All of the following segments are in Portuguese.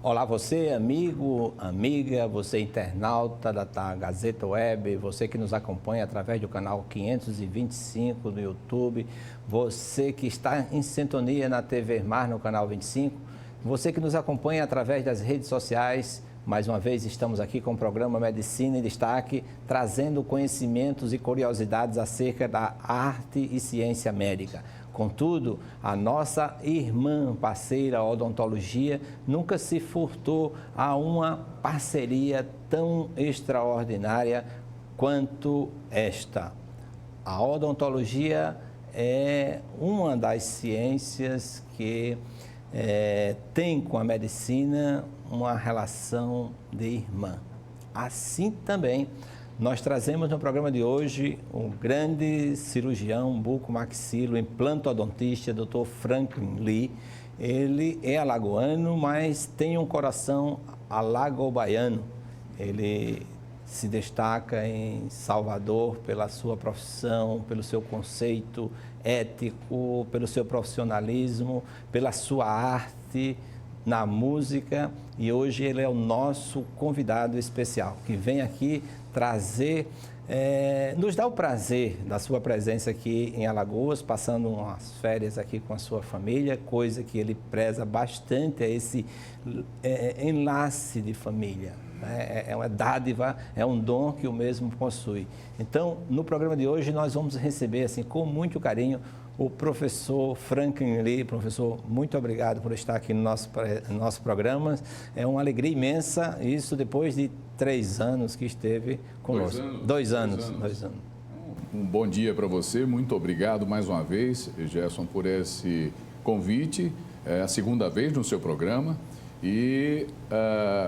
Olá você, amigo, amiga, você internauta da Gazeta Web, você que nos acompanha através do canal 525 no YouTube, você que está em sintonia na TV Mar no canal 25, você que nos acompanha através das redes sociais. Mais uma vez estamos aqui com o programa Medicina em Destaque, trazendo conhecimentos e curiosidades acerca da arte e ciência médica. Contudo, a nossa irmã parceira odontologia nunca se furtou a uma parceria tão extraordinária quanto esta. A odontologia é uma das ciências que tem com a medicina uma relação de irmã. Assim também, nós trazemos no programa de hoje um grande cirurgião bucomaxilo, implantodontista, Dr. Franklin Lee. Ele é alagoano, mas tem um coração alagobaiano. Ele se destaca em Salvador pela sua profissão, pelo seu conceito ético, pelo seu profissionalismo, pela sua arte na música, e hoje ele é o nosso convidado especial, que vem aqui trazer, nos dá o prazer da sua presença aqui em Alagoas, passando umas férias aqui com a sua família, coisa que ele preza bastante, é esse enlace de família. É uma dádiva, é um dom que o mesmo possui. Então, no programa de hoje, nós vamos receber, assim, com muito carinho, o professor Franklin Lee. Professor, muito obrigado por estar aqui no nosso programa. É uma alegria imensa, isso depois de 3 anos que esteve conosco. 2 anos. 2 anos. Um bom dia para você, muito obrigado mais uma vez, Gerson, por esse convite, a segunda vez no seu programa. E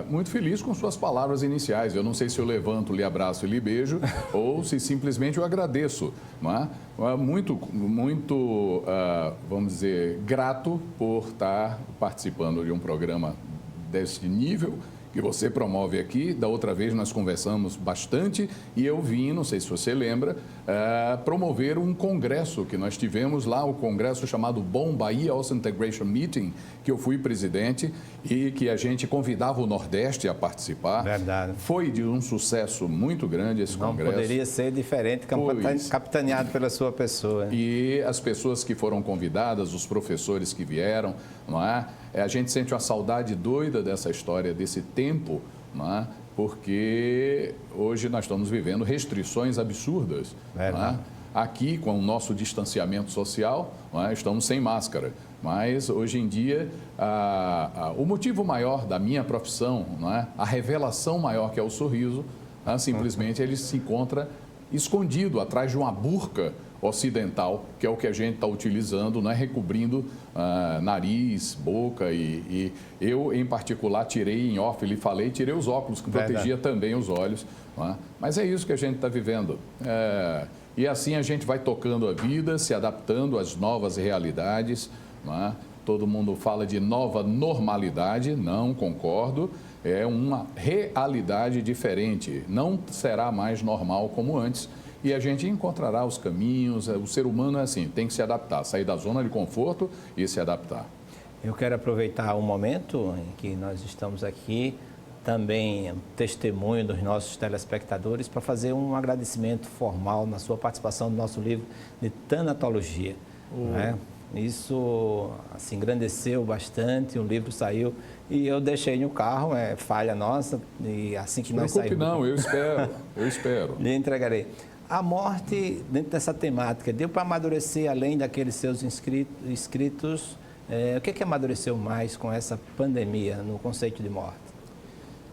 muito feliz com suas palavras iniciais. Eu não sei se eu levanto, lhe abraço e lhe beijo ou se simplesmente eu agradeço. Não é? Muito, vamos dizer, grato por estar participando de um programa desse nível que você promove aqui. Da outra vez nós conversamos bastante e eu vim, não sei se você lembra, promover um congresso que nós tivemos lá, o congresso chamado BOM Bahia Osso Integration Meeting, que eu fui presidente e que a gente convidava o Nordeste a participar. Verdade. Foi de um sucesso muito grande esse congresso. Não poderia ser diferente, capitaneado pela sua pessoa. E as pessoas que foram convidadas, os professores que vieram, não é? A gente sente uma saudade doida dessa história, desse tempo, não é? Porque hoje nós estamos vivendo restrições absurdas. Não é? Aqui, com o nosso distanciamento social, não é? Estamos sem máscara. Mas, hoje em dia, o motivo maior da minha profissão, não é? A revelação maior, que é o sorriso, simplesmente ele se encontra escondido atrás de uma burca ocidental, que é o que a gente está utilizando, né? Recobrindo nariz, boca e eu, em particular, tirei em off, lhe falei, tirei os óculos, que protegia também os olhos. Mas é isso que a gente está vivendo. E assim a gente vai tocando a vida, se adaptando às novas realidades. Todo mundo fala de nova normalidade, não concordo. É uma realidade diferente, não será mais normal como antes. E a gente encontrará os caminhos, o ser humano é assim, tem que se adaptar, sair da zona de conforto e se adaptar. Eu quero aproveitar o momento em que nós estamos aqui, também testemunho dos nossos telespectadores, para fazer um agradecimento formal na sua participação no nosso livro de tanatologia. Né? Isso assim, engrandeceu bastante, o livro saiu e eu deixei no carro, falha nossa, e assim que nós saímos... Não, eu espero. Lhe entregarei. A morte, dentro dessa temática, deu para amadurecer além daqueles seus escritos? O que amadureceu mais com essa pandemia no conceito de morte?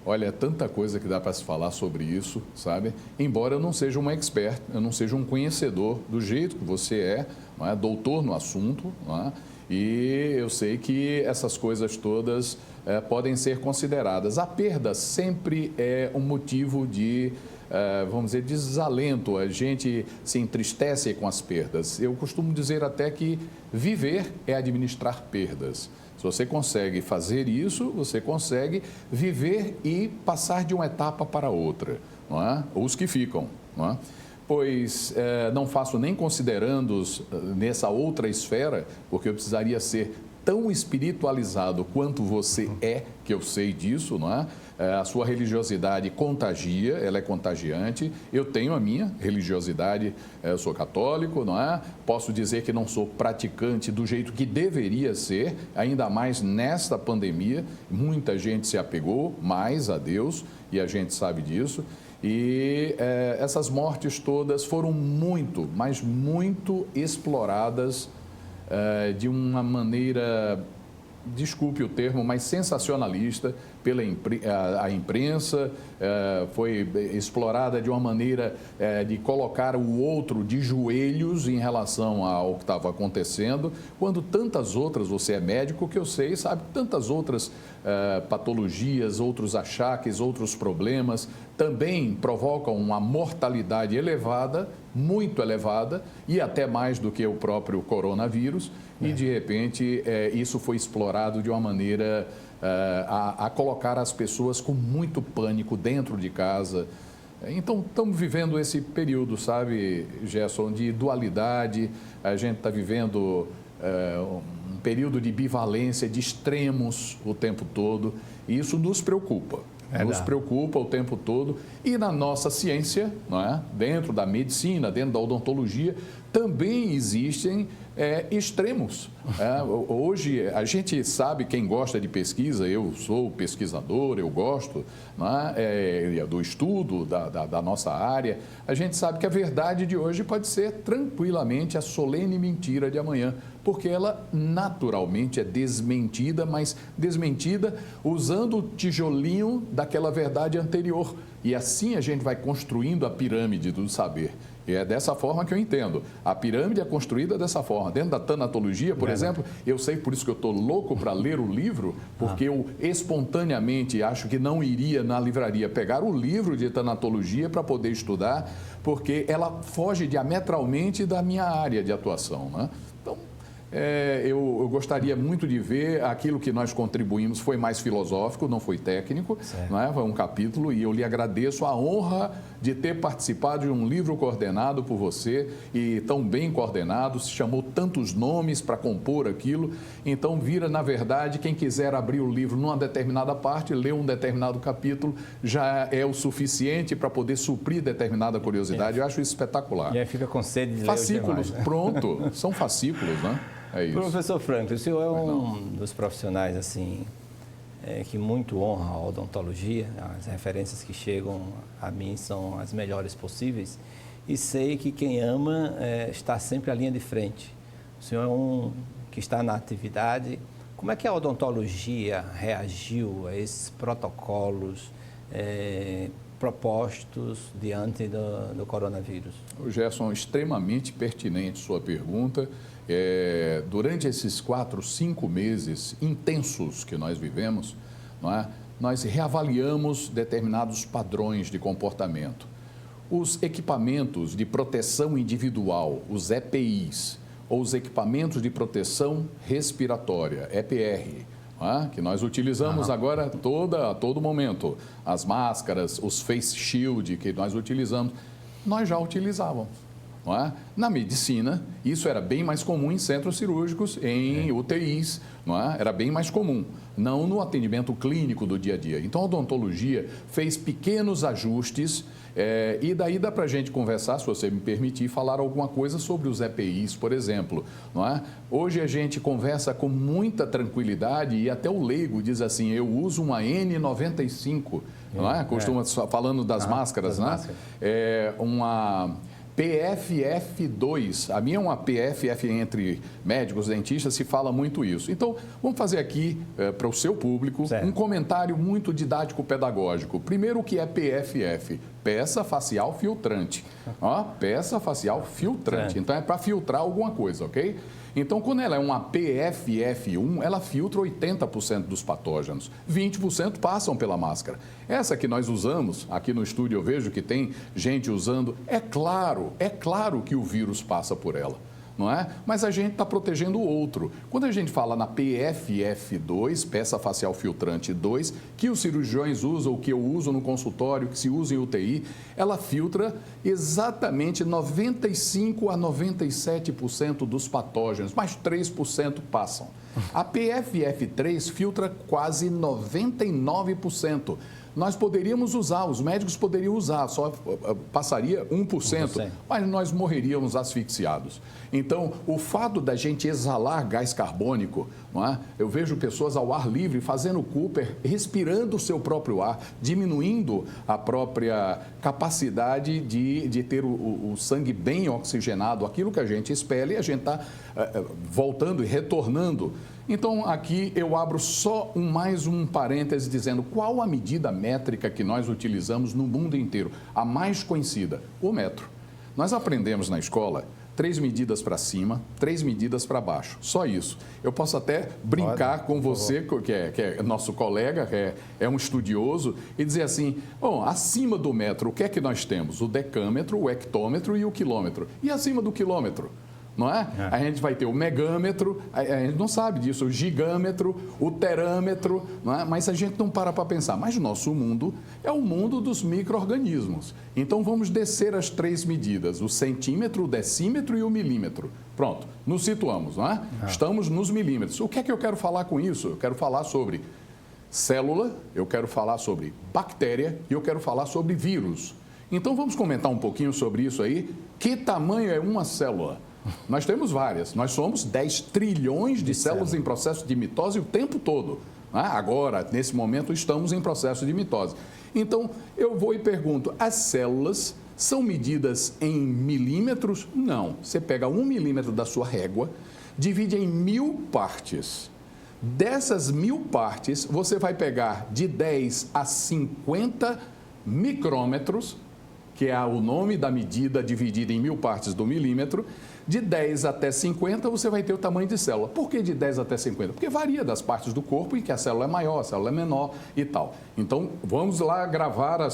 Olha, é tanta coisa que dá para se falar sobre isso, sabe? Embora eu não seja um expert, eu não seja um conhecedor do jeito que você não é? Doutor no assunto, não é? E eu sei que essas coisas todas podem ser consideradas. A perda sempre é um motivo de... vamos dizer, desalento, a gente se entristece com as perdas. Eu costumo dizer até que viver é administrar perdas. Se você consegue fazer isso, você consegue viver e passar de uma etapa para outra, não é? Os que ficam, não é? Pois não faço nem considerando-os nessa outra esfera, porque eu precisaria ser tão espiritualizado quanto você é, que eu sei disso, não é? A sua religiosidade contagia, ela é contagiante. Eu tenho a minha religiosidade, eu sou católico, não é? Posso dizer que não sou praticante do jeito que deveria ser, ainda mais nesta pandemia. Muita gente se apegou mais a Deus e a gente sabe disso. E essas mortes todas foram muito, mas muito exploradas de uma maneira, desculpe o termo, mas sensacionalista pela a imprensa, foi explorada de uma maneira de colocar o outro de joelhos em relação ao que estava acontecendo, quando tantas outras, você é médico, que eu sei, sabe, tantas outras patologias, outros achaques, outros problemas, também provocam uma mortalidade elevada, muito elevada, e até mais do que o próprio coronavírus, e de repente isso foi explorado de uma maneira a colocar as pessoas com muito pânico dentro de casa. Então, estamos vivendo esse período, sabe, Gerson, de dualidade. A gente está vivendo um período de bivalência, de extremos o tempo todo, e isso nos preocupa. Nos preocupa o tempo todo. E na nossa ciência, não é? Dentro da medicina, dentro da odontologia, também existem extremos. Hoje, a gente sabe, quem gosta de pesquisa, eu sou pesquisador, eu gosto, não é? Do estudo da nossa área, a gente sabe que a verdade de hoje pode ser tranquilamente a solene mentira de amanhã, porque ela naturalmente é desmentida, mas desmentida usando o tijolinho daquela verdade anterior. E assim a gente vai construindo a pirâmide do saber. E é dessa forma que eu entendo. A pirâmide é construída dessa forma. Dentro da tanatologia, por exemplo, eu sei, por isso que eu estou louco para ler o livro, porque eu espontaneamente acho que não iria na livraria pegar o livro de tanatologia para poder estudar, porque ela foge diametralmente da minha área de atuação, né? Então, eu gostaria muito de ver aquilo que nós contribuímos, foi mais filosófico, não foi técnico, não é? Foi um capítulo, e eu lhe agradeço a honra de ter participado de um livro coordenado por você, e tão bem coordenado, se chamou tantos nomes para compor aquilo. Então vira, na verdade, quem quiser abrir o livro numa determinada parte, ler um determinado capítulo, já é o suficiente para poder suprir determinada curiosidade. Eu acho isso espetacular. E aí fica com sede de fascículos, ler demais, né? Pronto, são fascículos, né? É isso. Professor Franklin, o senhor é um dos profissionais assim que muito honra a odontologia. As referências que chegam a mim são as melhores possíveis, e sei que quem ama está sempre à linha de frente. O senhor é um que está na atividade. Como é que a odontologia reagiu a esses protocolos propostos diante do coronavírus? O Gerson, extremamente pertinente sua pergunta. Durante esses 4, 5 meses intensos que nós vivemos, não é? Nós reavaliamos determinados padrões de comportamento. Os equipamentos de proteção individual, os EPIs, ou os equipamentos de proteção respiratória, EPR, que nós utilizamos agora a todo momento, as máscaras, os face shield que nós utilizamos, nós já utilizávamos. Não é? Na medicina, isso era bem mais comum em centros cirúrgicos, em UTIs, não é? Era bem mais comum, não no atendimento clínico do dia a dia. Então, a odontologia fez pequenos ajustes, e daí dá para a gente conversar, se você me permitir, falar alguma coisa sobre os EPIs, por exemplo. Não é? Hoje a gente conversa com muita tranquilidade, e até o leigo diz assim, eu uso uma N95, não é? Costuma, falando das máscaras, né? Uma PFF2, a minha é uma PFF, entre médicos, dentistas, se fala muito isso. Então, vamos fazer aqui, para o seu público, um comentário muito didático-pedagógico. Primeiro, o que é PFF? Peça facial filtrante. Peça facial filtrante. Então, é para filtrar alguma coisa, ok? Então, quando ela é uma PFF1, ela filtra 80% dos patógenos. 20% passam pela máscara. Essa que nós usamos, aqui no estúdio eu vejo que tem gente usando, é claro que o vírus passa por ela. não é? Mas a gente está protegendo o outro. Quando a gente fala na PFF2, peça facial filtrante 2, que os cirurgiões usam, que eu uso no consultório, que se usa em UTI, ela filtra exatamente 95 a 97% dos patógenos, mas 3% passam. A PFF3 filtra quase 99%. Nós poderíamos usar, os médicos poderiam usar, só passaria 1%, mas nós morreríamos asfixiados. Então, o fato da gente exalar gás carbônico, não é? Eu vejo pessoas ao ar livre fazendo Cooper, respirando o seu próprio ar, diminuindo a própria capacidade de ter o sangue bem oxigenado, aquilo que a gente espera, e a gente está voltando e retornando. Então, aqui eu abro só mais um parêntese dizendo qual a medida métrica que nós utilizamos no mundo inteiro, a mais conhecida, o metro. Nós aprendemos na escola 3 medidas para cima, 3 medidas para baixo, só isso. Eu posso até brincar com você, que é nosso colega, que é um estudioso, e dizer assim, bom, acima do metro, o que é que nós temos? O decâmetro, o hectômetro e o quilômetro. E acima do quilômetro? Não é? A gente vai ter o megâmetro, a gente não sabe disso, o gigâmetro, o terâmetro, não é? Mas a gente não para pensar. Mas o nosso mundo é o mundo dos micro-organismos. Então vamos descer as 3 medidas, o centímetro, o decímetro e o milímetro. Pronto, nos situamos, não é? Estamos nos milímetros. O que é que eu quero falar com isso? Eu quero falar sobre célula, eu quero falar sobre bactéria e eu quero falar sobre vírus. Então vamos comentar um pouquinho sobre isso aí. Que tamanho é uma célula? Nós temos várias. Nós somos 10 trilhões de células em processo de mitose o tempo todo. Agora, nesse momento, estamos em processo de mitose. Então, eu vou e pergunto, as células são medidas em milímetros? Não. Você pega 1 milímetro da sua régua, divide em 1000 partes. Dessas 1000 partes, você vai pegar de 10 a 50 micrômetros, que é o nome da medida dividida em 1000 partes do milímetro. De 10 até 50, você vai ter o tamanho de célula. Por que de 10 até 50? Porque varia das partes do corpo em que a célula é maior, a célula é menor e tal. Então, vamos lá gravar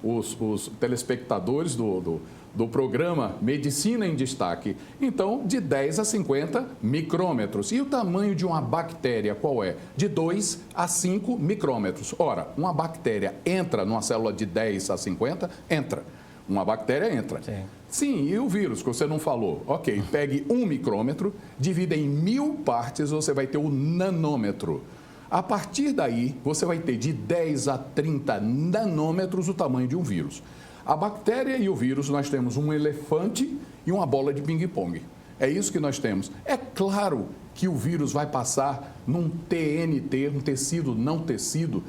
os telespectadores do programa Medicina em Destaque. Então, de 10 a 50 micrômetros. E o tamanho de uma bactéria qual é? De 2 a 5 micrômetros. Ora, uma bactéria entra numa célula de 10 a 50? Entra. Uma bactéria entra. Sim, e o vírus, que você não falou? Ok, pegue 1 micrômetro, divida em 1000 partes, você vai ter o nanômetro. A partir daí, você vai ter de 10 a 30 nanômetros o tamanho de um vírus. A bactéria e o vírus, nós temos um elefante e uma bola de ping-pong. É isso que nós temos. É claro que o vírus vai passar num TNT, um tecido não tecido,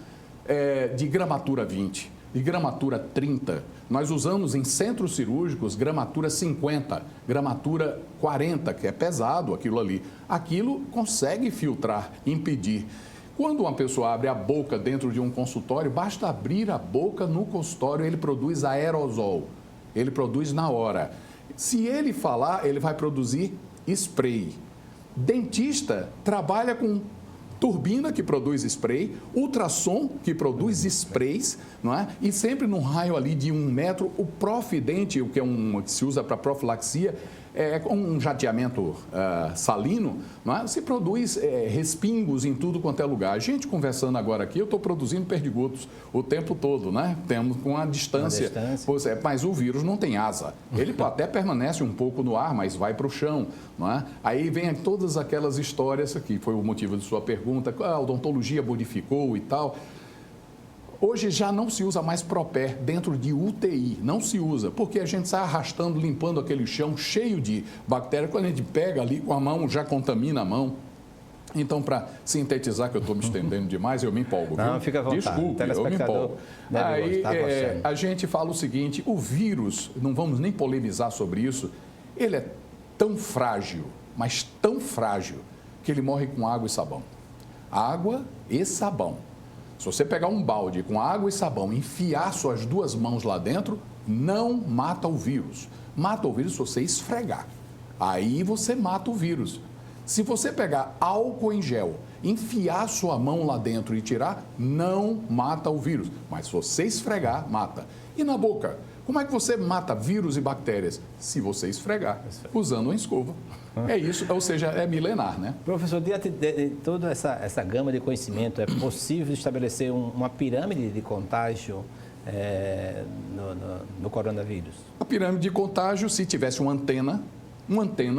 de gramatura 20. De gramatura 30, nós usamos em centros cirúrgicos gramatura 50, gramatura 40, que é pesado aquilo ali. Aquilo consegue filtrar, impedir. Quando uma pessoa abre a boca dentro de um consultório, basta abrir a boca no consultório, ele produz aerosol, ele produz na hora. Se ele falar, ele vai produzir spray. Dentista trabalha com turbina que produz spray, ultrassom que produz sprays, não é? E sempre num raio ali de 1 metro, o Profidente, o que que se usa para profilaxia, é um jateamento salino, não é? Se produz respingos em tudo quanto é lugar. A gente conversando agora aqui, eu estou produzindo perdigotos o tempo todo, né? Temos com a distância. Mas o vírus não tem asa. Ele até permanece um pouco no ar, mas vai para o chão, não é? Aí vem todas aquelas histórias, que foi o motivo de sua pergunta, a odontologia modificou e tal. Hoje já não se usa mais Proper dentro de UTI, não se usa, porque a gente sai arrastando, limpando aquele chão cheio de bactérias. Quando a gente pega ali com a mão, já contamina a mão. Então, para sintetizar, que eu estou me estendendo demais, eu me empolgo. Não, fica à vontade. Desculpe, eu me empolgo. Aí a gente fala o seguinte, o vírus, não vamos nem polemizar sobre isso, ele é tão frágil, mas tão frágil, que ele morre com água e sabão. Água e sabão. Se você pegar um balde com água e sabão e enfiar suas 2 mãos lá dentro, não mata o vírus. Mata o vírus se você esfregar. Aí você mata o vírus. Se você pegar álcool em gel, enfiar sua mão lá dentro e tirar, não mata o vírus. Mas se você esfregar, mata. E na boca? Como é que você mata vírus e bactérias? Se você esfregar, usando uma escova. É isso, ou seja, é milenar, né? Professor, diante de toda essa gama de conhecimento, é possível estabelecer uma pirâmide de contágio no coronavírus? A pirâmide de contágio, se tivesse uma antena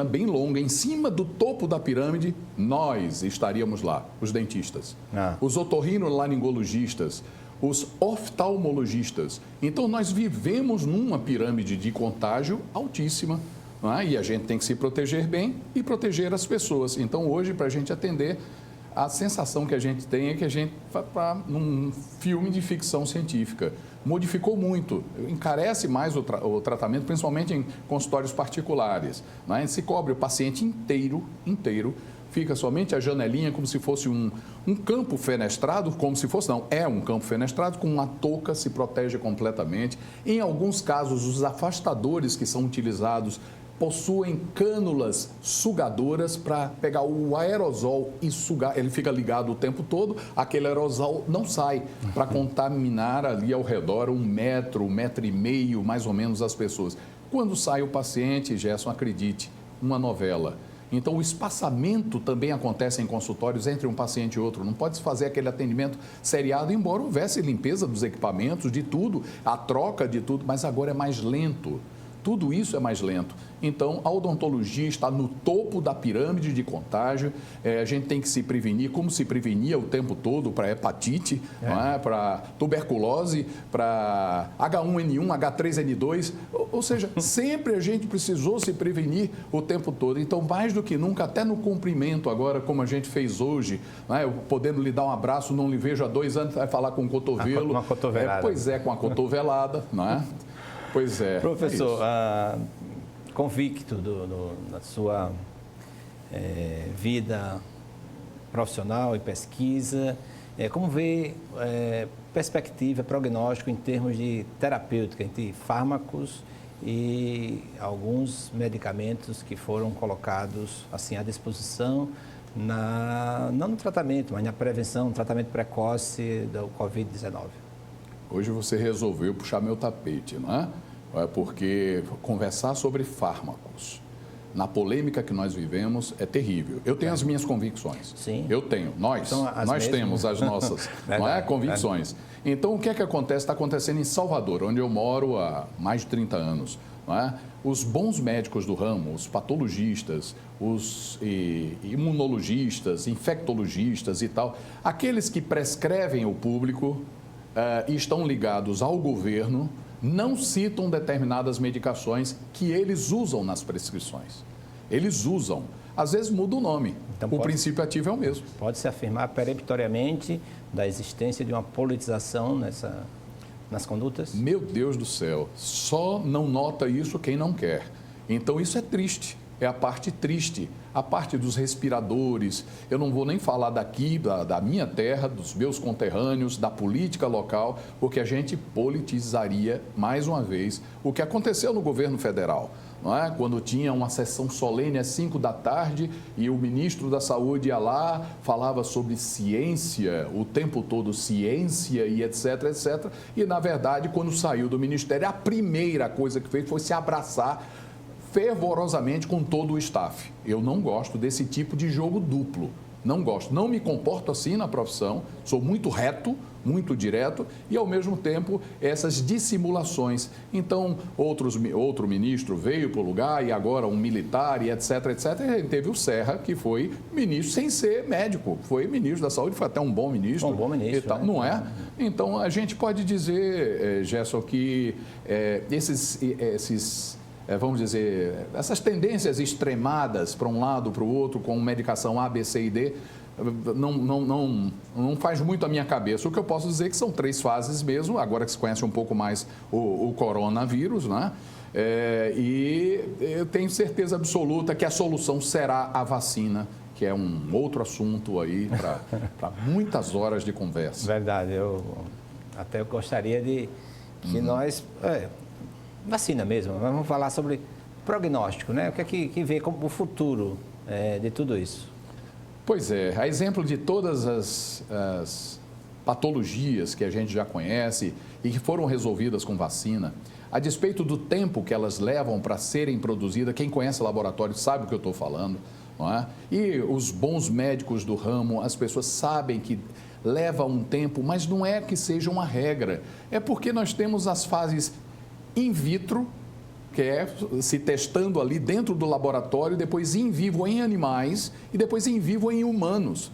bem longa, em cima do topo da pirâmide, nós estaríamos lá, os dentistas, os otorrinolaringologistas, os oftalmologistas. Então, nós vivemos numa pirâmide de contágio altíssima, não é? E a gente tem que se proteger bem e proteger as pessoas. Então, hoje, para a gente atender, a sensação que a gente tem é que a gente está num filme de ficção científica. Modificou muito, encarece mais o tratamento, principalmente em consultórios particulares. Não é? Se cobre o paciente inteiro, fica somente a janelinha como se fosse um campo fenestrado, como se fosse, não, é um campo fenestrado, com uma touca, se protege completamente. Em alguns casos, os afastadores que são utilizados possuem cânulas sugadoras para pegar o aerosol e sugar. Ele fica ligado o tempo todo, aquele aerosol não sai para contaminar ali ao redor 1 metro, 1,5 metro, mais ou menos, as pessoas. Quando sai o paciente, Gerson, acredite, uma novela. Então, o espaçamento também acontece em consultórios entre um paciente e outro. Não pode se fazer aquele atendimento seriado, embora houvesse limpeza dos equipamentos, de tudo, a troca de tudo, mas agora é mais lento. Tudo isso é mais lento. Então, a odontologia está no topo da pirâmide de contágio. A gente tem que se prevenir, como se prevenia o tempo todo para hepatite, para tuberculose, para H1N1, H3N2. Ou seja, sempre a gente precisou se prevenir o tempo todo. Então, mais do que nunca, até no cumprimento agora, como a gente fez hoje, eu podendo lhe dar um abraço, não lhe vejo há 2 anos, vai falar com o cotovelo. Uma cotovelada. Pois é, com a cotovelada, não é? Pois é. Professor, convicto da sua vida profissional e pesquisa, como vê perspectiva, prognóstico em termos de terapêutica, entre fármacos e alguns medicamentos que foram colocados assim à disposição, não no tratamento, mas na prevenção, no tratamento precoce do Covid-19? Hoje você resolveu puxar meu tapete, não é? Porque conversar sobre fármacos, na polêmica que nós vivemos, é terrível. Eu tenho as minhas convicções. Sim. Eu tenho. Nós temos as nossas convicções. Então, o que é que acontece? Está acontecendo em Salvador, onde eu moro há mais de 30 anos. Não é? Os bons médicos do ramo, os patologistas, os imunologistas, infectologistas e tal, aqueles que prescrevem ao público e estão ligados ao governo, não citam determinadas medicações que eles usam nas prescrições. Eles usam. Às vezes muda o nome. Então, o princípio ativo é o mesmo. Pode-se afirmar peremptoriamente da existência de uma politização nas condutas? Meu Deus do céu, só não nota isso quem não quer. Então, isso é triste. É a parte triste, a parte dos respiradores. Eu não vou nem falar daqui, da minha terra, dos meus conterrâneos, da política local, porque a gente politizaria, mais uma vez, o que aconteceu no governo federal. Não é? Quando tinha uma sessão solene às 5 da tarde e o ministro da Saúde ia lá, falava sobre ciência, o tempo todo ciência e etc, etc. E, na verdade, quando saiu do ministério, a primeira coisa que fez foi se abraçar fervorosamente com todo o staff. Eu não gosto desse tipo de jogo duplo. Não gosto. Não me comporto assim na profissão. Sou muito reto, muito direto e, ao mesmo tempo, essas dissimulações. Então, outro ministro veio para o lugar e agora um militar e etc, etc. E teve o Serra, que foi ministro sem ser médico. Foi ministro da Saúde, foi até um bom ministro. Um bom ministro, tal, não é? Então, a gente pode dizer, Gerson, que vamos dizer, essas tendências extremadas para um lado, para o outro, com medicação A, B, C e D, não faz muito a minha cabeça. O que eu posso dizer é que são 3 fases mesmo, agora que se conhece um pouco mais o coronavírus, né? E eu tenho certeza absoluta que a solução será a vacina, que é um outro assunto aí para muitas horas de conversa. Verdade, eu até gostaria de que nós... vacina mesmo, vamos falar sobre prognóstico, né? O que é que vê como o futuro de tudo isso? Pois é, a exemplo de todas as patologias que a gente já conhece e que foram resolvidas com vacina, a despeito do tempo que elas levam para serem produzidas, quem conhece laboratório sabe o que eu estou falando, não é? E os bons médicos do ramo, as pessoas sabem que leva um tempo, mas não é que seja uma regra, é porque nós temos as fases in vitro, que é se testando ali dentro do laboratório, depois in vivo em animais e depois in vivo em humanos.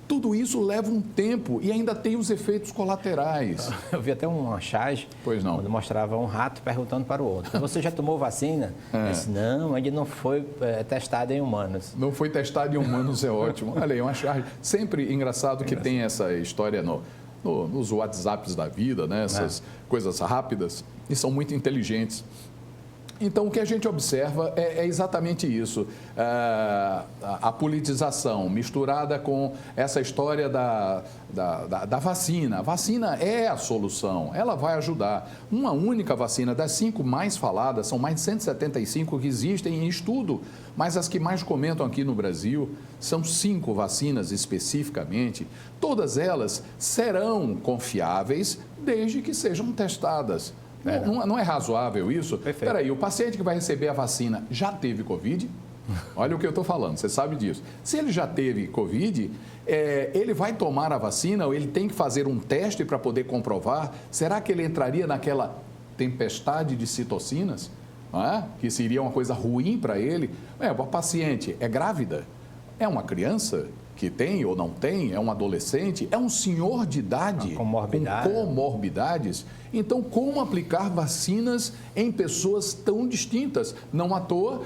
Tudo isso leva um tempo e ainda tem os efeitos colaterais. Eu vi até uma charge, onde mostrava um rato perguntando para o outro: você já tomou vacina? Eu disse, não, ainda não foi testado em humanos. Não foi testado em humanos, é ótimo. Olha aí, uma charge. Sempre engraçado que tem essa história nos WhatsApps da vida, né? Essas coisas rápidas, e são muito inteligentes. Então, o que a gente observa é exatamente isso, a politização misturada com essa história da vacina. A vacina é a solução, ela vai ajudar. Uma única vacina, das 5 mais faladas, são mais de 175 que existem em estudo, mas as que mais comentam aqui no Brasil são 5 vacinas especificamente. Todas elas serão confiáveis desde que sejam testadas. Não é razoável isso? Espera aí, o paciente que vai receber a vacina já teve Covid? Olha o que eu estou falando, você sabe disso. Se ele já teve Covid, ele vai tomar a vacina ou ele tem que fazer um teste para poder comprovar? Será que ele entraria naquela tempestade de citocinas? Que seria uma coisa ruim para ele? O paciente é grávida? É uma criança que tem ou não tem? É um adolescente? É um senhor de idade com comorbidades? Então, como aplicar vacinas em pessoas tão distintas? Não à toa,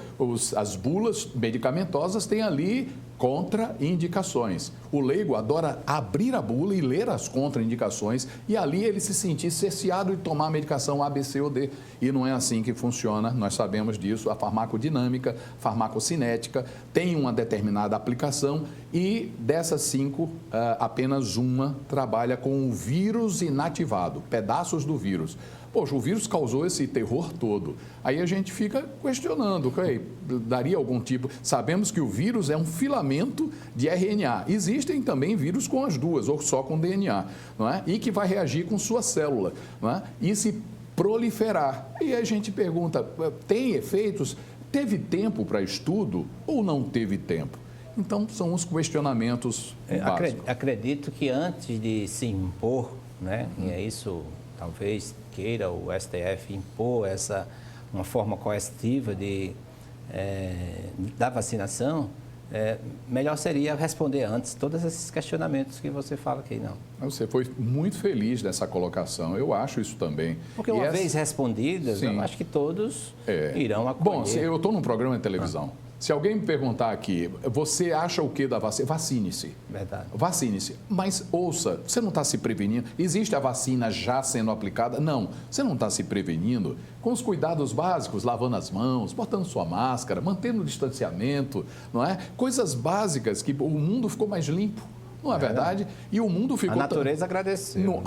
as bulas medicamentosas têm ali contraindicações. O leigo adora abrir a bula e ler as contraindicações e ali ele se sentir cerceado de tomar a medicação A, B, C ou D. E não é assim que funciona, nós sabemos disso. A farmacodinâmica, farmacocinética tem uma determinada aplicação e dessas 5, apenas uma trabalha com o vírus inativado, pedaços do vírus. Poxa, o vírus causou esse terror todo. Aí a gente fica questionando, daria algum tipo... Sabemos que o vírus é um filamento de RNA. Existem também vírus com as duas, ou só com DNA, não é? E que vai reagir com sua célula, não é? E se proliferar. E a gente pergunta, tem efeitos? Teve tempo para estudo ou não teve tempo? Então, são os questionamentos básicos. Acredito que antes de se impor, né, e é isso... Talvez queira o STF impor uma forma coercitiva da vacinação, melhor seria responder antes todos esses questionamentos que você fala aqui, não. Você foi muito feliz nessa colocação, eu acho isso também. Porque uma vez respondidas, sim, eu acho que todos irão acolher. Bom, eu estou num programa de televisão. Se alguém me perguntar aqui, você acha o que da vacina? Vacine-se. Verdade. Vacine-se. Mas ouça, você não está se prevenindo? Existe a vacina já sendo aplicada? Não. Você não está se prevenindo com os cuidados básicos, lavando as mãos, botando sua máscara, mantendo o distanciamento, não é? Coisas básicas que o mundo ficou mais limpo. Não é verdade? E o mundo ficou... A natureza agradeceu.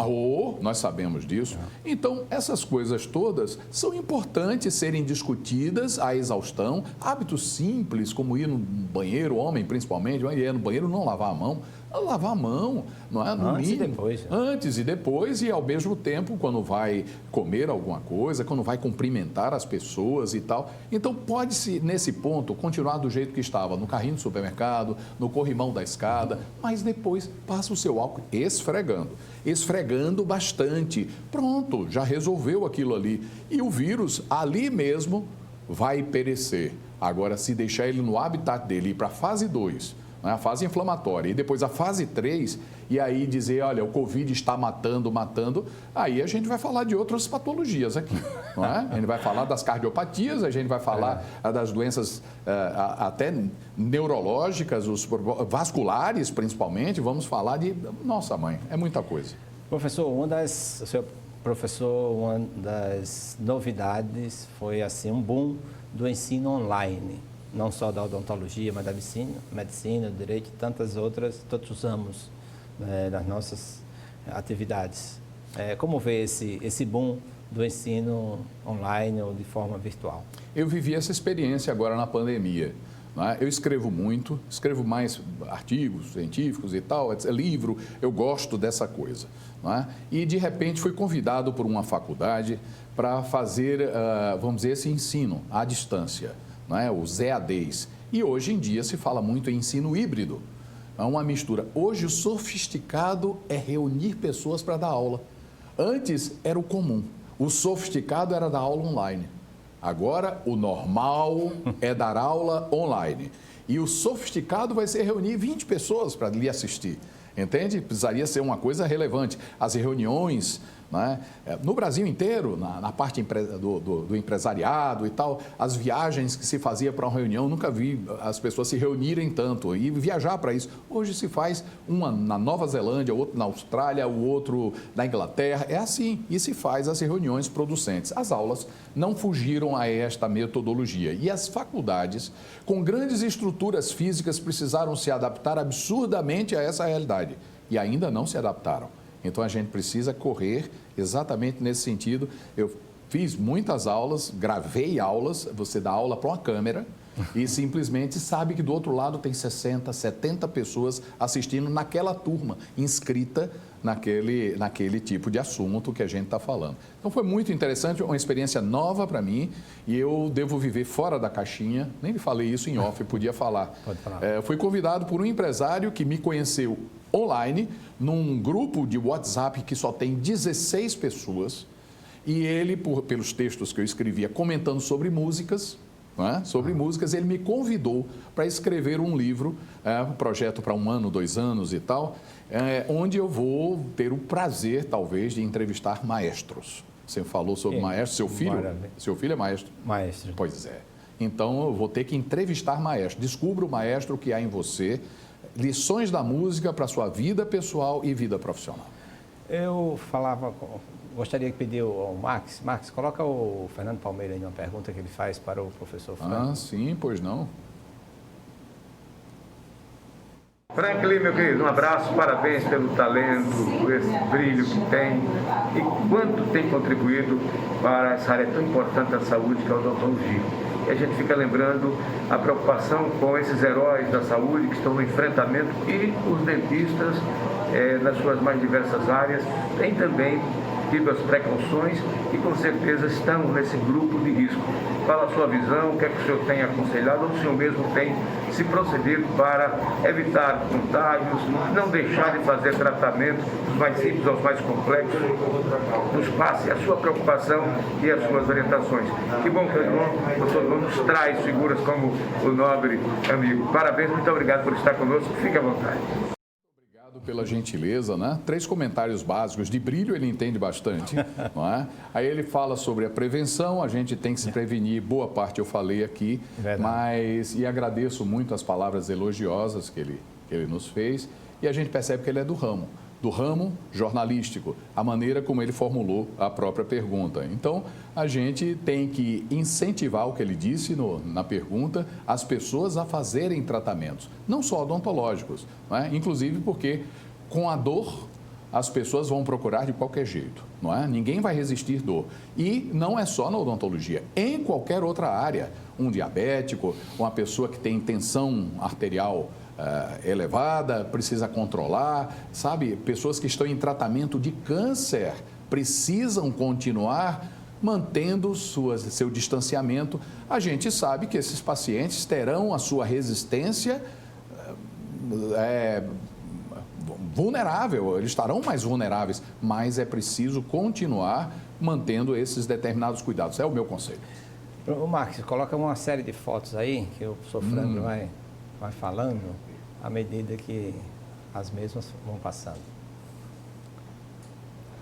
Nós sabemos disso. Então, essas coisas todas são importantes serem discutidas à exaustão. Hábitos simples, como ir no banheiro, homem principalmente, ir no banheiro não lavar a mão. Lavar a mão, não é? No antes mínimo, e depois. Antes e depois, e ao mesmo tempo, quando vai comer alguma coisa, quando vai cumprimentar as pessoas e tal. Então, pode-se, nesse ponto, continuar do jeito que estava, no carrinho do supermercado, no corrimão da escada, mas depois passa o seu álcool esfregando bastante. Pronto, já resolveu aquilo ali. E o vírus, ali mesmo, vai perecer. Agora, se deixar ele no habitat dele, ir para a fase 2, a fase inflamatória, e depois a fase 3, e aí dizer, olha, o Covid está matando, aí a gente vai falar de outras patologias aqui, não é? A gente vai falar das cardiopatias, a gente vai falar das doenças até neurológicas, vasculares principalmente, vamos falar de... Nossa, mãe, é muita coisa. Professor, uma das novidades foi, assim, um boom do ensino online. Não só da odontologia, mas da medicina, do direito e tantos os ramos das nossas atividades. Como vê esse boom do ensino online ou de forma virtual? Eu vivi essa experiência agora na pandemia. não é? Eu escrevo muito, escrevo mais artigos científicos e tal, livro, eu gosto dessa coisa. Não é? E, de repente, fui convidado por uma faculdade para fazer, vamos dizer, esse ensino à distância, não é? Os EADs. E, hoje em dia, se fala muito em ensino híbrido. É uma mistura. Hoje, o sofisticado é reunir pessoas para dar aula. Antes, era o comum. O sofisticado era dar aula online. Agora, o normal é dar aula online. E o sofisticado vai ser reunir 20 pessoas para lhe assistir. Entende? Precisaria ser uma coisa relevante. As reuniões, né? No Brasil inteiro, na parte do empresariado e tal, as viagens que se fazia para uma reunião, nunca vi as pessoas se reunirem tanto e viajar para isso. Hoje se faz uma na Nova Zelândia, outro na Austrália, o outro na Inglaterra. É assim, e se faz as reuniões producentes. As aulas não fugiram a esta metodologia. E as faculdades, com grandes estruturas físicas, precisaram se adaptar absurdamente a essa realidade. E ainda não se adaptaram. Então, a gente precisa correr exatamente nesse sentido. Eu fiz muitas aulas, gravei aulas, você dá aula para uma câmera e simplesmente sabe que do outro lado tem 60, 70 pessoas assistindo naquela turma, inscrita naquele tipo de assunto que a gente está falando. Então, foi muito interessante, uma experiência nova para mim e eu devo viver fora da caixinha. Nem lhe falei isso em off, podia falar. Pode falar. Fui convidado por um empresário que me conheceu online, num grupo de WhatsApp que só tem 16 pessoas, e ele, pelos textos que eu escrevia comentando sobre músicas, ele me convidou para escrever um livro, um projeto para 1 ano, 2 anos e tal, onde eu vou ter o prazer, talvez, de entrevistar maestros. Você falou sobre maestro, seu filho? Maravilha. Seu filho é maestro? Maestro. Pois é. Então, eu vou ter que entrevistar maestro. Descubra o maestro que há em você, lições da música para a sua vida pessoal e vida profissional. Eu gostaria de pedir ao Max. Max, coloca o Fernando Palmeira aí uma pergunta que ele faz para o professor Franklin. Ah, sim, pois não. Franklin, meu querido, um abraço, parabéns pelo talento, por esse brilho que tem e quanto tem contribuído para essa área tão importante da saúde que é a odontologia. E a gente fica lembrando a preocupação com esses heróis da saúde que estão no enfrentamento e os dentistas, nas suas mais diversas áreas, têm também tido as precauções e com certeza estão nesse grupo de risco. Fala a sua visão, o que é que o senhor tem aconselhado ou o senhor mesmo tem se procedido para evitar contágios, não deixar de fazer tratamento dos mais simples aos mais complexos. Nos passe a sua preocupação e as suas orientações. Que bom que o doutor nos traz figuras como o nobre amigo. Parabéns, muito obrigado por estar conosco. Fique à vontade. Pela gentileza, né? 3 comentários básicos. De brilho ele entende bastante, não é? Aí ele fala sobre a prevenção, a gente tem que se prevenir, boa parte eu falei aqui, e agradeço muito as palavras elogiosas que ele nos fez, e a gente percebe que ele é do ramo jornalístico, a maneira como ele formulou a própria pergunta. Então, a gente tem que incentivar o que ele disse na pergunta, as pessoas a fazerem tratamentos, não só odontológicos, não é? Inclusive porque com a dor as pessoas vão procurar de qualquer jeito, não é? Ninguém vai resistir dor. E não é só na odontologia, em qualquer outra área, um diabético, uma pessoa que tem tensão arterial elevada, precisa controlar, sabe? Pessoas que estão em tratamento de câncer precisam continuar mantendo seu distanciamento. A gente sabe que esses pacientes terão a sua resistência vulnerável, eles estarão mais vulneráveis, mas é preciso continuar mantendo esses determinados cuidados. É o meu conselho. O Max, coloca uma série de fotos aí, que o professor Franklin vai falando à medida que as mesmas vão passando.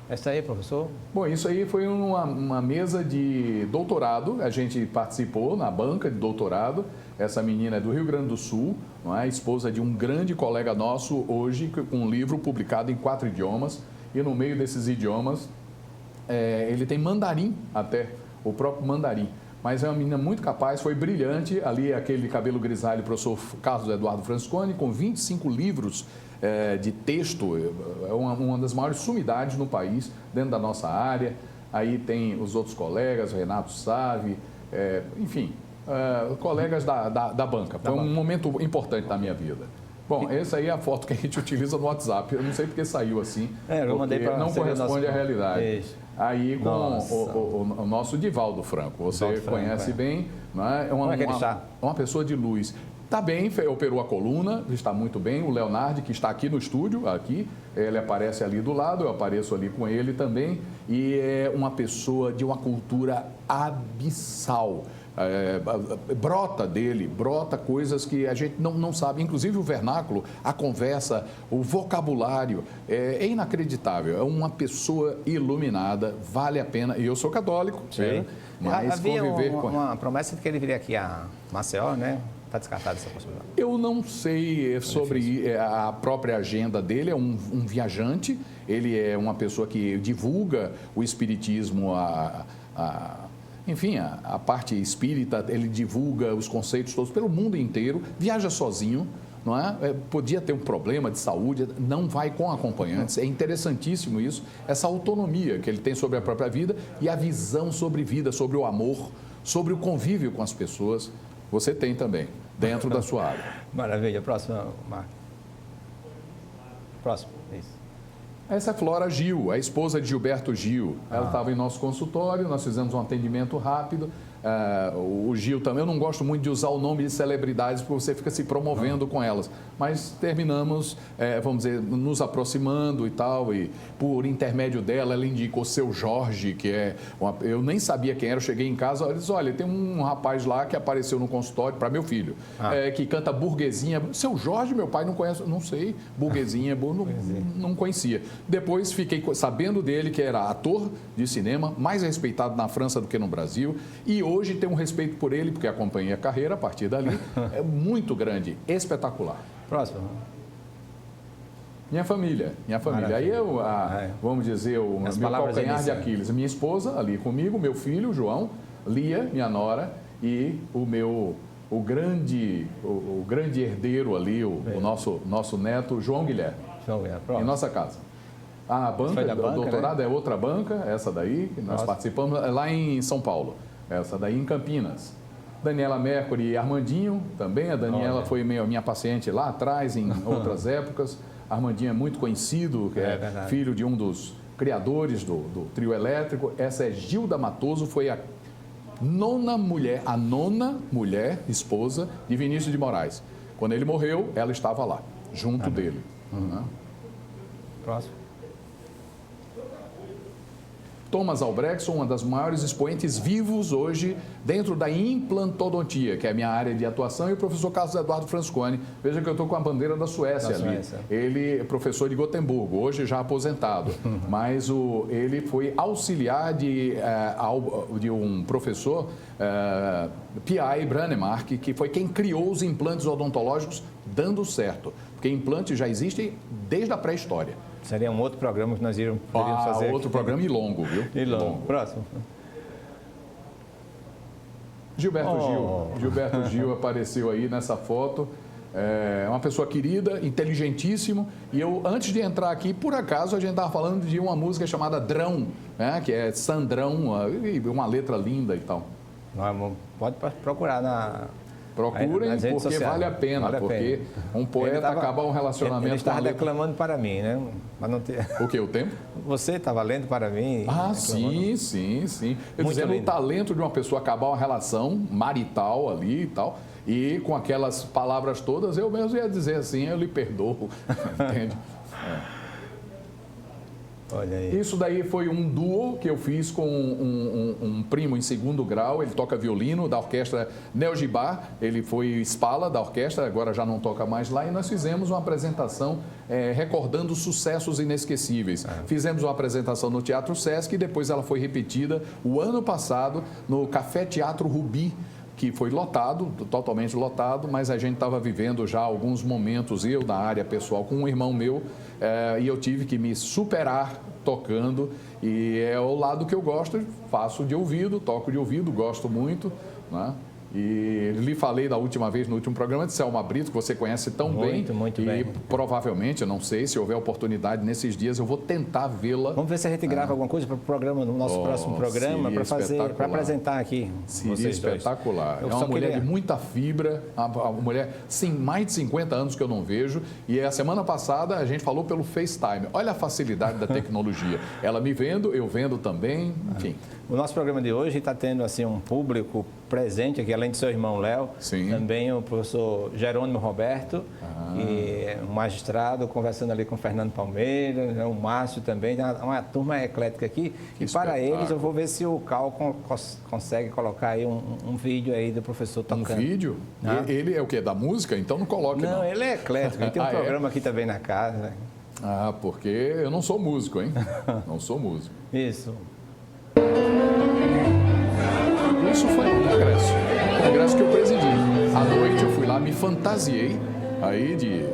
Essa aí, professor? Bom, isso aí foi uma mesa de doutorado, a gente participou na banca de doutorado. Essa menina é do Rio Grande do Sul, não é? Esposa de um grande colega nosso hoje, com um livro publicado em 4 idiomas, e no meio desses idiomas ele tem mandarim até, o próprio mandarim. Mas é uma menina muito capaz, foi brilhante, ali aquele cabelo grisalho, professor Carlos Eduardo Fransconi, com 25 livros de texto, é uma das maiores sumidades no país, dentro da nossa área. Aí tem os outros colegas, Renato Save, enfim, colegas da banca. Foi um momento importante na minha vida. Bom, essa aí é a foto que a gente utiliza no WhatsApp. Eu não sei porque saiu assim, eu mandei porque não corresponde à realidade. Isso. Aí com o nosso Divaldo Franco, você conhece bem, não é? Como é que ele está? Uma pessoa de luz. Está bem, operou a coluna, está muito bem. O Leonardo, que está aqui no estúdio, ele aparece ali do lado, eu apareço ali com ele também. E é uma pessoa de uma cultura abissal. Brota coisas que a gente não sabe, inclusive o vernáculo, a conversa, o vocabulário, é inacreditável. É uma pessoa iluminada, vale a pena. E eu sou católico, mas havia conviver com uma promessa de que ele viria aqui a Maceió, né? Está descartada essa possibilidade? Eu não sei sobre a própria agenda dele, é um viajante, ele é uma pessoa que divulga o espiritismo, enfim, a parte espírita, ele divulga os conceitos todos pelo mundo inteiro, viaja sozinho, não é? Podia ter um problema de saúde, não vai com acompanhantes. É interessantíssimo isso, essa autonomia que ele tem sobre a própria vida e a visão sobre vida, sobre o amor, sobre o convívio com as pessoas. Você tem também, dentro da sua área. Maravilha. Próximo, Marco. Próximo, isso. Essa é Flora Gil, a esposa de Gilberto Gil. Ela estava em nosso consultório, nós fizemos um atendimento rápido. O Gil também, eu não gosto muito de usar o nome de celebridades porque você fica se promovendo com elas, mas terminamos, vamos dizer, nos aproximando e tal, e por intermédio dela, ela indicou seu Jorge, que eu nem sabia quem era, eu cheguei em casa, ela disse, olha, tem um rapaz lá que apareceu no consultório para meu filho, que canta Burguesinha. Seu Jorge, meu pai não conhece, não sei, Burguesinha, não conhecia. Depois fiquei sabendo dele que era ator de cinema, mais respeitado na França do que no Brasil, e hoje tem um respeito por ele, porque acompanhei a carreira a partir dali, é muito grande, espetacular. Próximo. Minha família. Aí vamos dizer, o meu calcanhar de Aquiles. Minha esposa ali comigo, meu filho, João, Lia, minha nora, e o grande herdeiro ali, o nosso neto, João Guilherme. Em nossa casa. A banca do doutorado, né? É outra banca, essa daí, que nós participamos lá em São Paulo. Essa daí em Campinas. Daniela Mercury e Armandinho também. A Daniela foi minha paciente lá atrás, em outras épocas. Armandinho é muito conhecido, que é filho de um dos criadores do trio elétrico. Essa é Gilda Matoso, foi a nona mulher, esposa de Vinícius de Moraes. Quando ele morreu, ela estava lá, junto dele. Próximo. Thomas Albrechtson, uma das maiores expoentes vivos hoje dentro da implantodontia, que é a minha área de atuação, e o professor Carlos Eduardo Fransconi. Veja que eu estou com a bandeira da Suécia ali. Ele é professor de Gotemburgo, hoje já aposentado, mas ele foi auxiliar de um professor, P.I. Branemark, que foi quem criou os implantes odontológicos dando certo, porque implantes já existem desde a pré-história. Seria um outro programa que nós poderíamos fazer. Outro programa e longo, viu? E longo. Próximo. Gilberto Gil apareceu aí nessa foto. É uma pessoa querida, inteligentíssimo. E eu, antes de entrar aqui, por acaso, a gente estava falando de uma música chamada Drão, né? Que é Sandrão, uma letra linda e tal. Pode procurar Procurem, porque vale a pena, porque um poeta acaba um relacionamento... Ele estava declamando para mim, né? Mas não ter... O que, o tempo? Você estava lendo para mim. Sim. Eu dizendo o talento de uma pessoa acabar uma relação marital ali e tal, e com aquelas palavras todas, eu mesmo ia dizer assim, eu lhe perdoo, entende? Olha aí. Isso daí foi um duo que eu fiz com um primo em segundo grau, ele toca violino da orquestra Neo Gibá, ele foi Spala da orquestra, agora já não toca mais lá, e nós fizemos uma apresentação recordando sucessos inesquecíveis. Fizemos uma apresentação no Teatro Sesc e depois ela foi repetida o ano passado no Café Teatro Rubi, que foi lotado, totalmente lotado, mas a gente estava vivendo já alguns momentos, eu na área pessoal, com um irmão meu, e eu tive que me superar tocando, e é o lado que eu gosto, faço de ouvido, toco de ouvido, gosto muito, né? E lhe falei da última vez, no último programa, de Selma Brito, que você conhece tão bem. Muito e bem. Provavelmente, eu não sei, se houver oportunidade nesses dias, eu vou tentar vê-la. Vamos ver se a gente grava alguma coisa para o programa, no nosso próximo programa, para apresentar aqui. Seria espetacular. É uma mulher de muita fibra, uma mulher, sim, mais de 50 anos que eu não vejo. E a semana passada a gente falou pelo FaceTime. Olha a facilidade da tecnologia. Ela me vendo, eu vendo também, enfim. O nosso programa de hoje está tendo assim, um público presente aqui, além do seu irmão Léo, também o professor Jerônimo Roberto, e um magistrado, conversando ali com o Fernando Palmeira, o Márcio também, uma turma eclética aqui. E para eles, eu vou ver se o Cal consegue colocar aí um vídeo aí do professor tocando. Um vídeo? Ele é o quê? Da música? Então não coloque, não. Não, ele é eclético, ele tem um programa aqui também na casa. Né? Porque eu não sou músico, hein? Não sou músico. Isso. Isso foi um congresso que eu presidi. À noite eu fui lá, me fantasiei aí de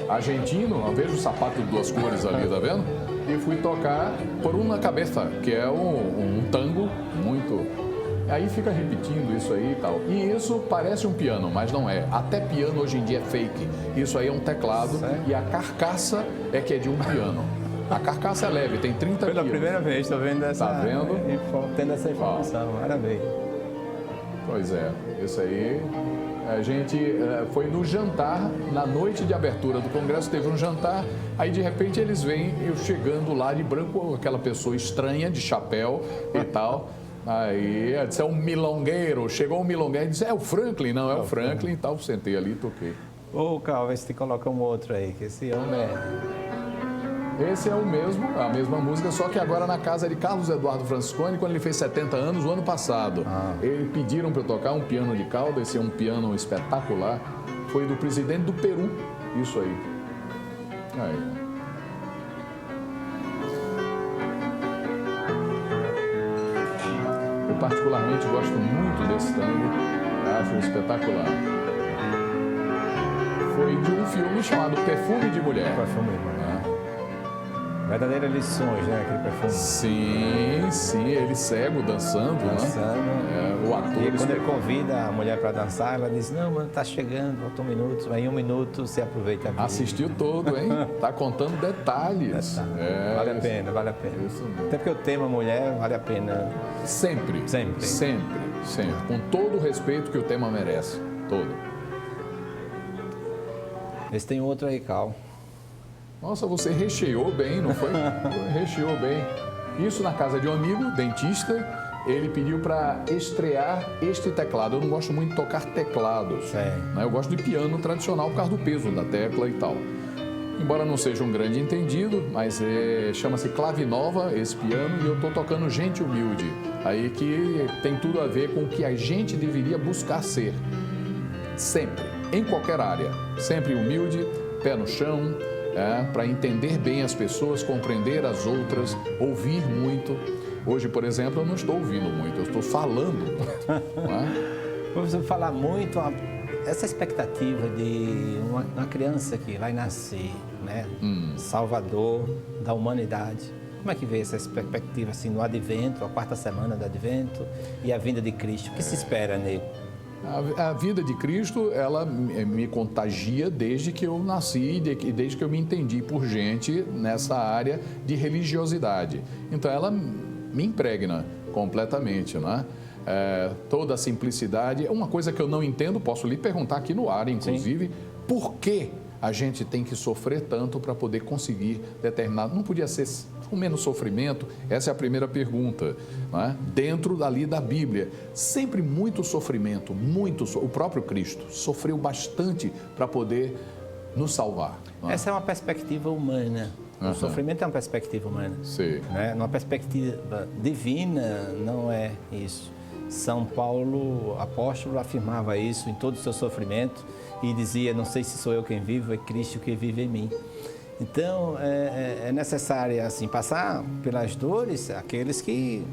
argentino, eu vejo o sapato de duas cores ali, tá vendo? E fui tocar por uma cabeça, que é um tango muito... Aí fica repetindo isso aí e tal. E isso parece um piano, mas não é. Até piano hoje em dia é fake. Isso aí é um teclado e a carcaça é que é de um piano. A carcaça é leve, tem 30 Pela quilos. primeira vez, estou vendo essa... Tá vendo? Tendo essa informação, maravilha. Pois é, isso aí... A gente foi no jantar, na noite de abertura do congresso, teve um jantar, aí de repente eles veem eu chegando lá de branco, aquela pessoa estranha, de chapéu e tal. Aí eu disse, é um milongueiro, chegou um milongueiro e disse, é o Franklin, não, é o Franklin e tal, sentei ali e toquei. Ô, Cal, vê se te coloca um outro aí, que esse homem Esse é o mesmo, a mesma música, só que agora na casa de Carlos Eduardo Francesconi, quando ele fez 70 anos, o ano passado. Eles pediram para eu tocar um piano de cauda, esse é um piano espetacular. Foi do presidente do Peru, isso aí. Eu particularmente gosto muito desse tango, acho espetacular. Foi de um filme chamado Perfume de Mulher. Perfume de Mulher. Verdadeiras lições, né? Aquele perfume. Sim, ele cego, dançando, né? O ator... E quando ele convida a mulher para dançar, ela diz, não, mano, tá chegando, falta um minuto. Aí em um minuto você aproveita a vida. Assistiu todo, hein? Tá contando detalhes. Vale a pena, vale a pena. Isso mesmo. Até porque o tema mulher vale a pena. Sempre. Com todo o respeito que o tema merece. Todo. Esse tem outro aí, Cal. Nossa, você recheou bem, não foi? Recheou bem. Isso na casa de um amigo, dentista, ele pediu para estrear este teclado. Eu não gosto muito de tocar teclados, né? Eu gosto de piano tradicional por causa do peso da tecla e tal. Embora não seja um grande entendido, mas chama-se Clavinova esse piano e eu estou tocando Gente Humilde. Aí que tem tudo a ver com o que a gente deveria buscar ser. Sempre, em qualquer área. Sempre humilde, pé no chão, para entender bem as pessoas, compreender as outras, ouvir muito. Hoje, por exemplo, eu não estou ouvindo muito, eu estou falando. Professor, falar muito, essa expectativa de uma criança que vai nascer, né? Salvador da humanidade. Como é que vê essa perspectiva assim, no Advento, a quarta semana do Advento e a vinda de Cristo? O que se espera nele? A vida de Cristo, ela me contagia desde que eu nasci, desde que eu me entendi por gente nessa área de religiosidade. Então, ela me impregna completamente, né? Toda a simplicidade. Uma coisa que eu não entendo, posso lhe perguntar aqui no ar, inclusive, por que a gente tem que sofrer tanto para poder conseguir determinado... Não podia ser com menos sofrimento? Essa é a primeira pergunta. Né? Dentro dali da Bíblia, sempre muito sofrimento, o próprio Cristo sofreu bastante para poder nos salvar. Né? Essa é uma perspectiva humana. O sofrimento é uma perspectiva humana. Sim. Né? Uma perspectiva divina não é isso. São Paulo, apóstolo, afirmava isso em todo o seu sofrimento e dizia, não sei se sou eu quem vivo, é Cristo que vive em mim. Então, é necessário assim, passar pelas dores aqueles que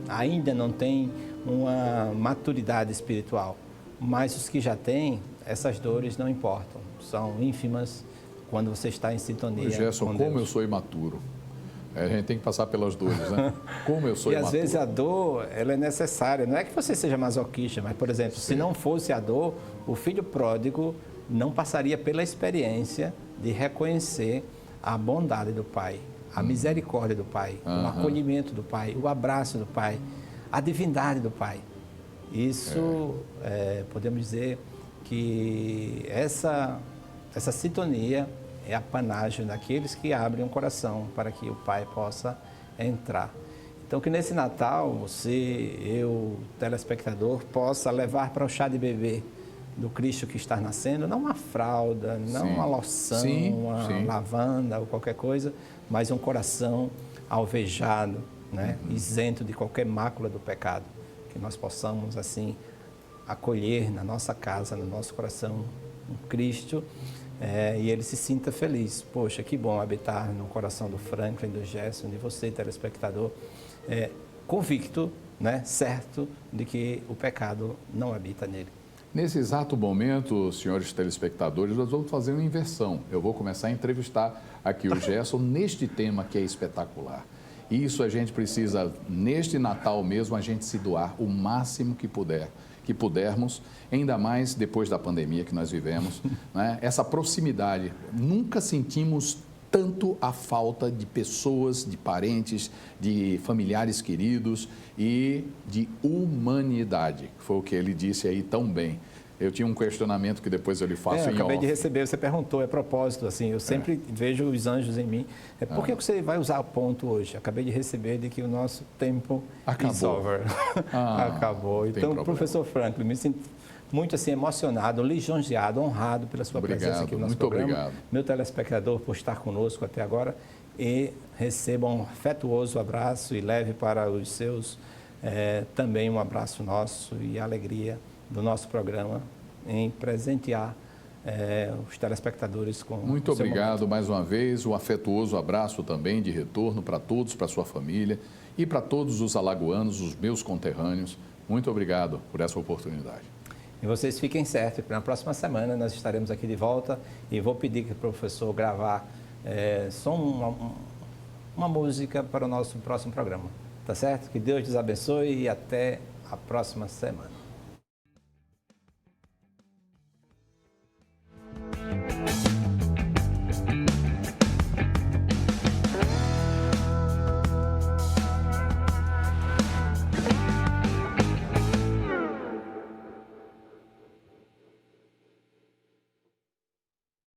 ainda não têm uma maturidade espiritual. Mas os que já têm, essas dores não importam, são ínfimas quando você está em sintonia. Gerson, com Deus. como eu sou imaturo. A gente tem que passar pelas dores, né? Como eu sou E imaturo. às vezes a dor, ela é necessária. Não é que você seja masoquista, mas, por exemplo, se não fosse a dor, o filho pródigo não passaria pela experiência de reconhecer a bondade do pai, a misericórdia do pai, o acolhimento do pai, o abraço do pai, a divindade do pai. Isso, podemos dizer que essa sintonia é a panagem daqueles que abrem o coração para que o pai possa entrar. Então, que nesse Natal, você, eu, telespectador, possa levar para o chá de bebê do Cristo que está nascendo, não uma fralda, não uma loção, uma lavanda ou qualquer coisa, mas um coração alvejado, né? Isento de qualquer mácula do pecado. Que nós possamos, assim, acolher na nossa casa, no nosso coração, um Cristo, e ele se sinta feliz. Poxa, que bom habitar no coração do Franklin, do Gerson, de você, telespectador, convicto, né, certo de que o pecado não habita nele. Nesse exato momento, senhores telespectadores, nós vamos fazer uma inversão. Eu vou começar a entrevistar aqui o Gerson neste tema que é espetacular. Isso a gente precisa, neste Natal mesmo, a gente se doar o máximo que pudermos, ainda mais depois da pandemia que nós vivemos, né? Essa proximidade. Nunca sentimos tanto a falta de pessoas, de parentes, de familiares queridos e de humanidade, que foi o que ele disse aí tão bem. Eu tinha um questionamento que depois eu lhe faço em off. Eu acabei de receber, você perguntou, é propósito, assim, eu sempre vejo os anjos em mim. Por que você vai usar o ponto hoje? Acabei de receber de que o nosso tempo is over. Acabou. Então, professor Franklin, me sinto muito assim emocionado, lisonjeado, honrado pela sua presença aqui no nosso programa. Obrigado. Meu telespectador por estar conosco até agora e receba um afetuoso abraço e leve para os seus também um abraço nosso e alegria do nosso programa em presentear os telespectadores com Muito obrigado mais uma vez, um afetuoso abraço também de retorno para todos, para sua família e para todos os alagoanos, os meus conterrâneos. Muito obrigado por essa oportunidade. E vocês fiquem certos que na próxima semana nós estaremos aqui de volta e vou pedir que o professor gravar só uma música para o nosso próximo programa. Tá certo? Que Deus nos abençoe e até a próxima semana.